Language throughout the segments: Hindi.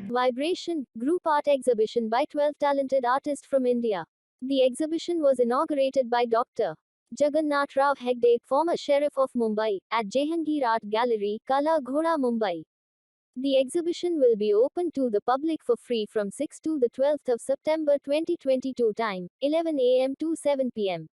Vibration Group Art Exhibition by 12 talented artists from India. The exhibition was inaugurated by Dr. Jagannath Rao Hegde, former Sheriff of Mumbai, at Jehangir Art Gallery, Kala Ghoda, Mumbai. The exhibition will be open to the public for free from 6 to the 12th of September 2022. Time 11 a.m. to 7 p.m.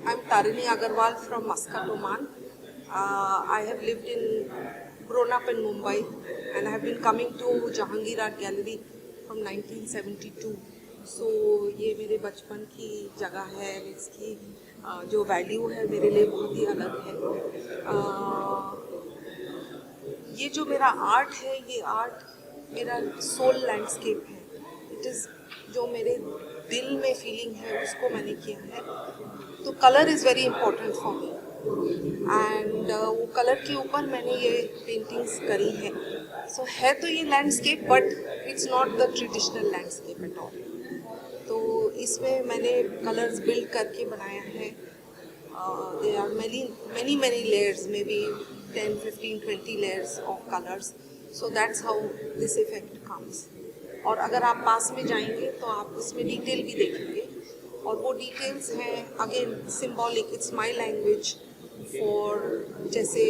I'm Tarini Agarwal from Muscat, Oman. I have lived grown up in Mumbai, and I have been coming to Jahangir Art Gallery from 1972. So ये मेरे बचपन की जगह है, इसकी जो वैल्यू है मेरे लिए बहुत ही अलग है। ये जो मेरा आर्ट है, ये आर्ट मेरा सोल लैंडस्केप है। इट इज़ जो मेरे दिल में फीलिंग है उसको मैंने किया है। तो colour is very important for me, and वो कलर के ऊपर मैंने ये पेंटिंग्स करी है। सो है तो ये landscape, but it's not the traditional landscape at all. तो इसमें मैंने कलर्स बिल्ड करके बनाया है। There are many layers, maybe 10, 15, 20 layers of colors. So that's how this effect comes. और अगर आप पास में जाएंगे तो आप इसमें डिटेल भी देखेंगे, और वो डिटेल्स हैं again symbolic. It's my language for, जैसे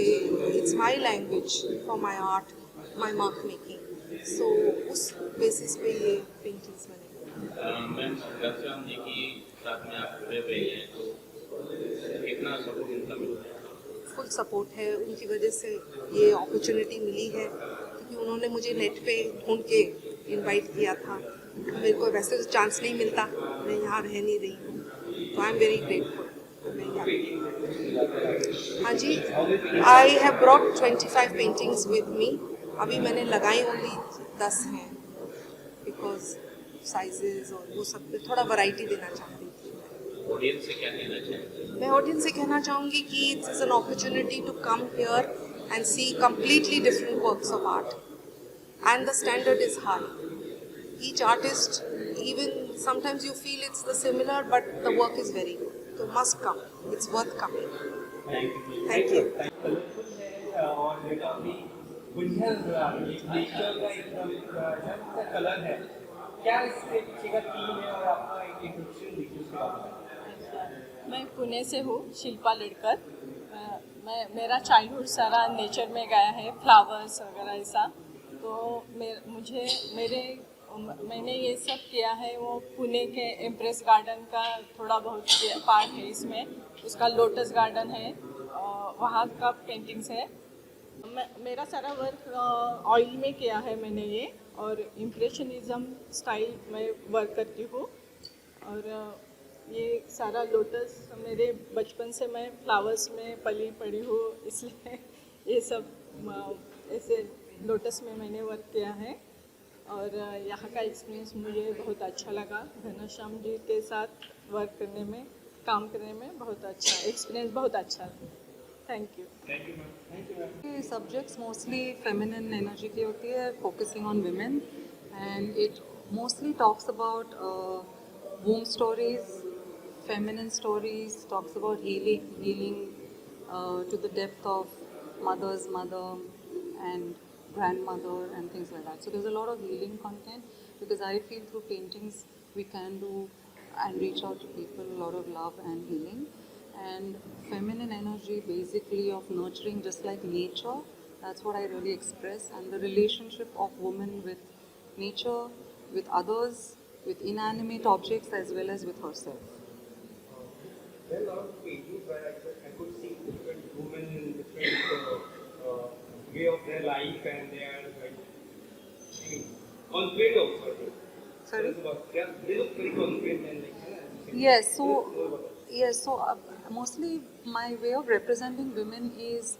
it's my language for my art, my mark making. So उस बेसिस पे ये पेंटिंग्स बने। मैम, घनश्याम जी की साथ में आप जुड़े हुए हैं, तो कितना सपोर्ट उनका मिलता है? फुल सपोर्ट है, उनकी वजह से ये अपॉर्चुनिटी मिली है, क्योंकि उन्होंने मुझे नेट पे ढूंढ के इनवाइट किया था। मेरे को वैसे तो चांस नहीं मिलता, मैं यहाँ रह नहीं रही हूँ, तो आई एम वेरी ग्रेटफुल। हाँ जी, I have brought 25 paintings with me. अभी मैंने लगाई ओनली 10 हैं, बिकॉज साइजेस और वो सब पे थोड़ा वैरायटी देना चाहती हूँ। ऑडियंस से क्या कहना चाहेंगे? मैं ऑडियंस से कहना चाहूँगी कि it's is an opportunity to come here and see completely different works of art, and the standard is high. Each artist, even sometimes you feel it's the similar, but the work is very good. So must come. It's worth coming. Thank you. Colourful है और काफी बुनियाद नेचर का एकदम कलर है। क्या इसके पीछे का थीम है और आपका एक इंट्रोडक्शन दीजिए उसके बारे में। मैं पुणे से हूँ, शिल्पा लड़कर। मेरा चाइल्डहुड सारा नेचर में गया है, फ्लावर्स वगैरह ऐसा। तो मैंने ये सब किया है। वो पुणे के एम्प्रेस गार्डन का थोड़ा बहुत पार्ट है इसमें, उसका लोटस गार्डन है, वहाँ का पेंटिंग्स है। मेरा सारा वर्क ऑयल में किया है मैंने ये, और इम्प्रेशनिज्म स्टाइल में वर्क करती हूँ। और ये सारा लोटस, मेरे बचपन से मैं फ्लावर्स में पली पड़ी हूँ, इसलिए ये सब ऐसे लोटस में मैंने वर्क किया है। और यहाँ का एक्सपीरियंस मुझे बहुत अच्छा लगा। घनश्याम जी के साथ वर्क करने में, काम करने में बहुत अच्छा एक्सपीरियंस, बहुत अच्छा। Thank you. ये सब्जेक्ट्स मोस्टली फेमिनिन एनर्जी की होती है, focusing on women, and it mostly talks about womb stories, feminine stories, talks about healing to the depth of mother's mother and grandmother and things like that. So there's a lot of healing content, because I feel through paintings we can do and reach out to people a lot of love and healing. And feminine energy basically of nurturing, just like nature, that's what I really express. And the relationship of woman with nature, with others, with inanimate objects, as well as with herself. There are a lot of paintings where I could see different women in different way of their life, and they are like confident also. I think. Sorry? Yeah, they look very confident and like. Yes, so mostly my way of representing women is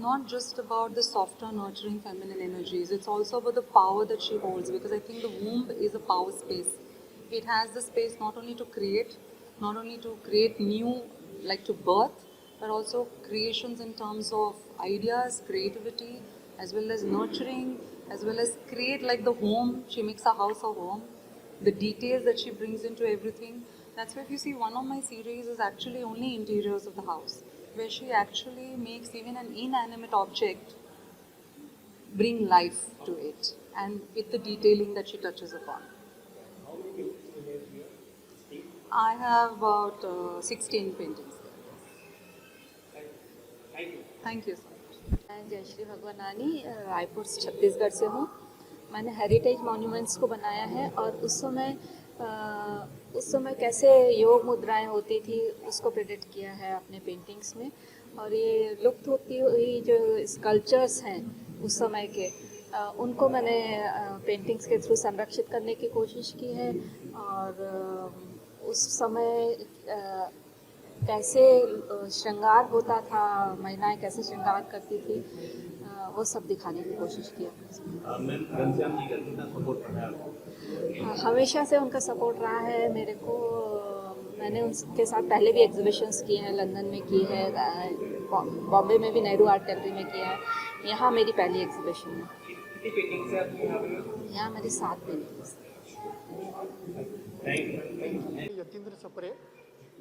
not just about the softer, nurturing feminine energies. It's also about the power that she holds, because I think the womb is a power space. It has the space not only to create new, like to birth, but also creations in terms of ideas, creativity, as well as nurturing, as well as create like the home. She makes a house a home. The details that she brings into everything. That's why if you see, one of my series is actually only interiors of the house, where she actually makes even an inanimate object bring life to it, and with the detailing that she touches upon. How many paintings do you have? I have about 16 paintings. Thank you. Thank you so much. मैं जयश्री भगवानानी रायपुर छत्तीसगढ़ से हूँ। मैंने हेरिटेज मॉन्यूमेंट्स को बनाया है, और उस समय कैसे योग मुद्राएं होती थी उसको प्रेडिक्ट किया है अपने पेंटिंग्स में। और ये लुप्त होती हुई जो स्कल्पचर्स हैं उस समय के, उनको मैंने पेंटिंग्स के थ्रू संरक्षित करने की कोशिश की है। और उस समय कैसे श्रृंगार होता था, महिलाएं कैसे श्रृंगार करती थी, वो सब दिखाने की कोशिश की है। मैम घनश्याम जी का कितना सपोर्ट रहा है आपको? हमेशा से उनका सपोर्ट रहा है मेरे को। मैंने उनके साथ पहले भी एग्जीबिशंस किए हैं, लंदन में की है, बॉम्बे में भी नेहरू आर्ट गैलरी में किया है। यहाँ मेरी पहली एग्जीबिशन है। कितनी पेंटिंग्स है आपके यहाँ पे? यहाँ मेरी 7 पेंटिंग्स। यतीन्द्र सपरे,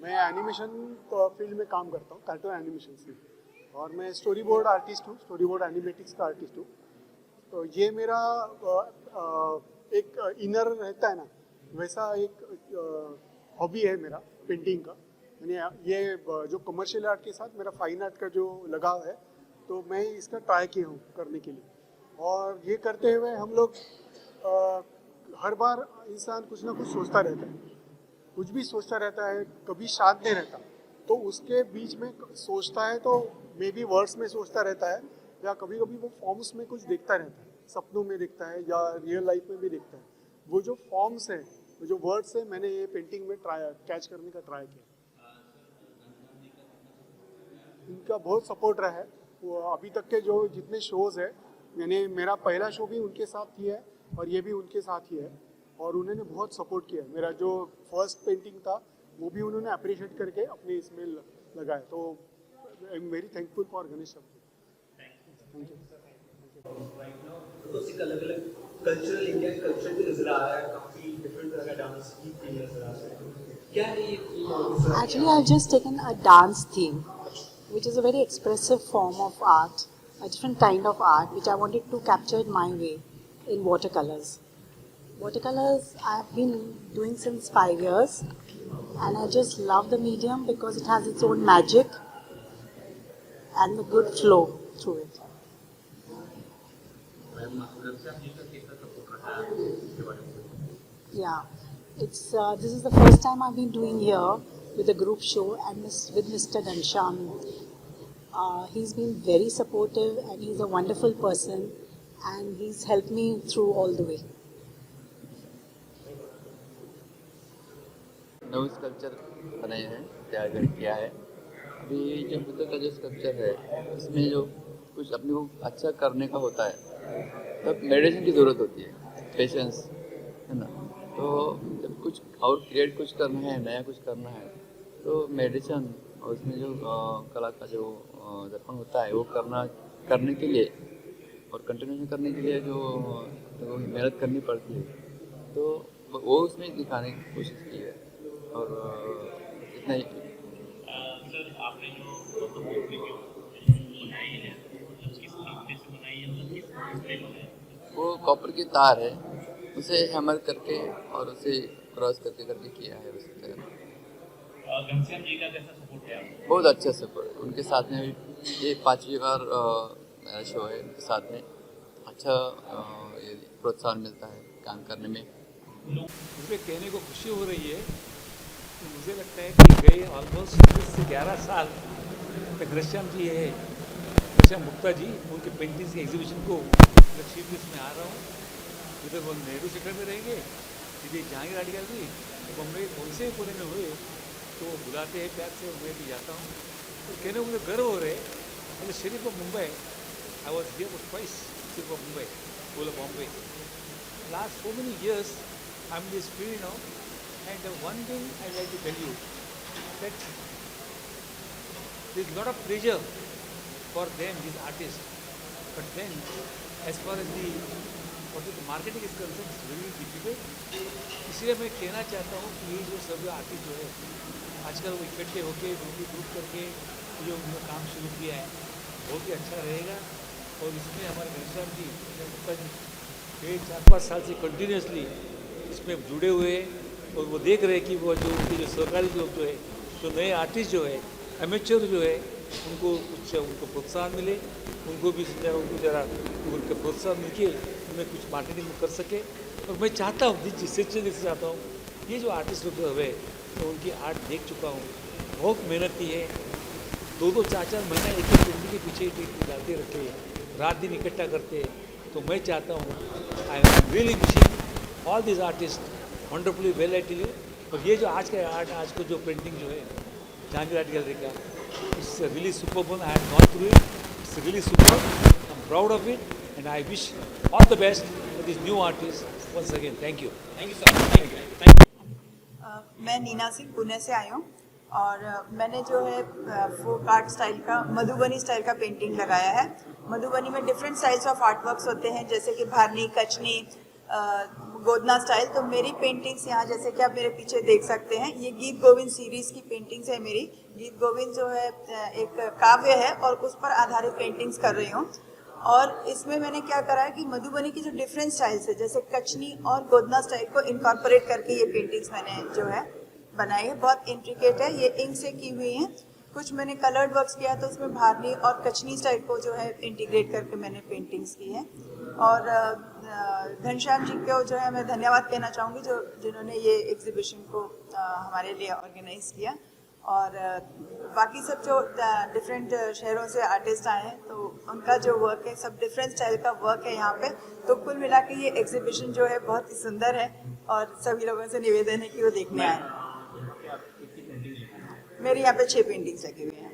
मैं एनिमेशन फील्ड में काम करता हूँ, कार्टून एनिमेशन से, और मैं स्टोरी बोर्ड आर्टिस्ट हूँ, स्टोरी बोर्ड एनिमेटिक्स का आर्टिस्ट हूँ। तो ये मेरा एक इनर रहता है ना, वैसा एक हॉबी है मेरा पेंटिंग का। यानी ये जो कमर्शियल आर्ट के साथ मेरा फाइन आर्ट का जो लगाव है, तो मैं इसका ट्राई किया हूँ करने के लिए। और ये करते हुए हम लोग हर बार इंसान कुछ ना कुछ सोचता रहता है, कुछ भी सोचता रहता है, कभी शांत नहीं रहता। तो उसके बीच में सोचता है तो मे बी वर्ड्स में सोचता रहता है, या कभी कभी वो फॉर्म्स में कुछ देखता रहता है, सपनों में देखता है या रियल लाइफ में भी देखता है। वो जो फॉर्म्स हैं, वो जो वर्ड्स हैं, मैंने ये पेंटिंग में कैच करने का ट्राई किया। इनका बहुत सपोर्ट रहा है। वो अभी तक के जो जितने शोज़ है, मैंने मेरा पहला शो भी उनके साथ किया है और ये भी उनके साथ ही है, और उन्होंने बहुत सपोर्ट किया है। मेरा जो फर्स्ट पेंटिंग था वो भी उन्होंने अप्रिशिएट करके अपने इसमें लगाया। तो I am very thankful for Ganesh sir. Thank you. तो सिर्फ अलग अलग कल्चरल इंडियन कल्चर भी नजर आ रहा है, काफी डिफरेंट तरह का डांस भी नजर आ रहा है। क्या है ये theme? Actually, I've just taken a dance theme, which is a very expressive form of art, a different kind of art, which I wanted to capture it my way in watercolors. Watercolors I've been doing since 5 years, and I just love the medium because it has its own magic and the good flow through it. Yeah, it's this is the first time I've been doing here with a group show and with Mr. Ghanshyam. He's been very supportive and he's a wonderful person and he's helped me through all the way. Now sculpture बनाए हैं, तैयार किया है। अभी जो बुद्ध का जो स्कल्पचर है उसमें जो कुछ अपने को अच्छा करने का होता है तब मेडिटेशन की ज़रूरत होती है, पेशेंस, है ना। तो जब कुछ और क्रिएट कुछ करना है, नया कुछ करना है, तो मेडिटेशन और उसमें जो कला का जो दर्पण होता है वो करने के लिए और कंटिन्यूशन करने के लिए जो मेहनत करनी पड़ती है, तो वो उसमें दिखाने की कोशिश की है। और इतना ही। सर, आपने जो बनाई है किस तरीके से बनाई है, मतलब किस डिस्प्ले बनाई है? वो कॉपर की तार है, उसे हैमर करके और उसे क्रॉस करके किया है उसके। घनश्याम जी का कैसा सपोर्ट है आपको? बहुत अच्छा सपोर्ट, उनके साथ में ये 5वीं बार मेरा शो है, उनके साथ में अच्छा ये प्रोत्साहन मिलता है काम करने में। मुझे कहने को खुशी हो रही है कि मुझे लगता है कि गए ऑलमोस्ट 10 से 11 साल तक घनश्याम जी है, घनश्याम गुप्ता जी, उनके पेंटिंग्स के एग्जीबिशन को चीफ गेस्ट में आ रहा हूँ। इधर वो नेहरू सेक्टर में रहेंगे, इधर जहांगीर आर्ट गैलरी, बम्बई कौन से कोने में हुए तो बुलाते हैं प्यार से, मैं भी जाता हूँ। तो कहने को मुझे गर्व हो रहे हैं। Sheriff of Mumbai, I was here for twice, sheriff of Mumbai, whole of Bombay. Last so many years, I'm in this field now, and one thing I like to tell you that there's a lot of pressure for them, these artists, but then as far as the marketing is concerned, it's very difficult. इसलिए मैं कहना चाहता हूँ कि ये जो सब आर्टिस्ट जो है आजकल वो इकट्ठे होकर ग्रुप करके जो उन्होंने काम शुरू किया है बहुत ही अच्छा रहेगा। और इसमें हमारे घनश्याम जी, गुप्ता जी 4-5 साल से कंटिन्यूसली इसमें जुड़े हुए हैं और वो देख रहे हैं कि वो जो उनके जो सरकारी लोग जो है, जो नए आर्टिस्ट जो है, एमेच्योर जो है, उनको प्रोत्साहन मिले, उनको भी उनको ज़रा उनके प्रोत्साहन मिल के उन्हें कुछ मार्केटिंग कर सके। और मैं चाहता हूँ जिससे चाहता हूँ ये जो आर्टिस्ट लोग जो है तो उनकी आर्ट देख चुका हूँ, बहुत मेहनती है, 2-2, 4-4 महीना एक पेंटिंग के पीछे डालते रखते हैं, रात दिन इकट्ठा करते हैं। तो मैं चाहता हूँ, I am really wishing all this artist wonderfully well at. और ये जो आज का आर्ट, आज को जो पेंटिंग जो है जहांगीर आर्ट गैलरी का, it's really super one. I have gone through it, it's really super, I am proud of it and I wish all the best for this new artist once again. Thank you. Thank you sir, thank you. मैं नीना सिंह पुणे से आई हूँ और मैंने जो है फोक आर्ट स्टाइल का, मधुबनी स्टाइल का पेंटिंग लगाया है। मधुबनी में different styles of art works होते हैं, जैसे कि भारनी, कचनी, गोदना स्टाइल। तो मेरी पेंटिंग्स यहाँ जैसे कि आप मेरे पीछे देख सकते हैं, ये गीत गोविंद सीरीज़ की पेंटिंग्स है मेरी। गीत गोविंद जो है एक काव्य है और उस पर आधारित पेंटिंग्स कर रही हूँ। और इसमें मैंने क्या करा है कि मधुबनी की जो डिफरेंट स्टाइल्स है, जैसे कचनी और गोदना स्टाइल को इनकॉर्पोरेट करके ये पेंटिंग्स मैंने जो है बनाई है। बहुत इंट्रिकेट है, ये इंक से की हुई हैं। कुछ मैंने कलर्ड वर्क्स किया तो उसमें भारनी और कचनी स्टाइल को जो है इंटीग्रेट करके मैंने पेंटिंग्स की है। और घनश्याम जी को जो है मैं धन्यवाद कहना चाहूँगी जिन्होंने ये एग्जीबिशन को हमारे लिए ऑर्गेनाइज किया। और बाकी सब जो डिफरेंट शहरों से आर्टिस्ट आए हैं तो उनका जो वर्क है सब डिफरेंट स्टाइल का वर्क है यहाँ पे। तो कुल मिला के ये एग्जीबिशन जो है बहुत ही सुंदर है और सभी लोगों से निवेदन है कि वो देखने आए। मेरे यहाँ पे 6 पेंटिंग्स लगी हुई हैं।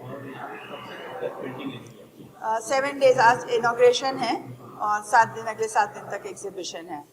7 डेज, आज इनॉग्रेशन है और 7 दिन, अगले 7 दिन तक एग्जीबिशन है।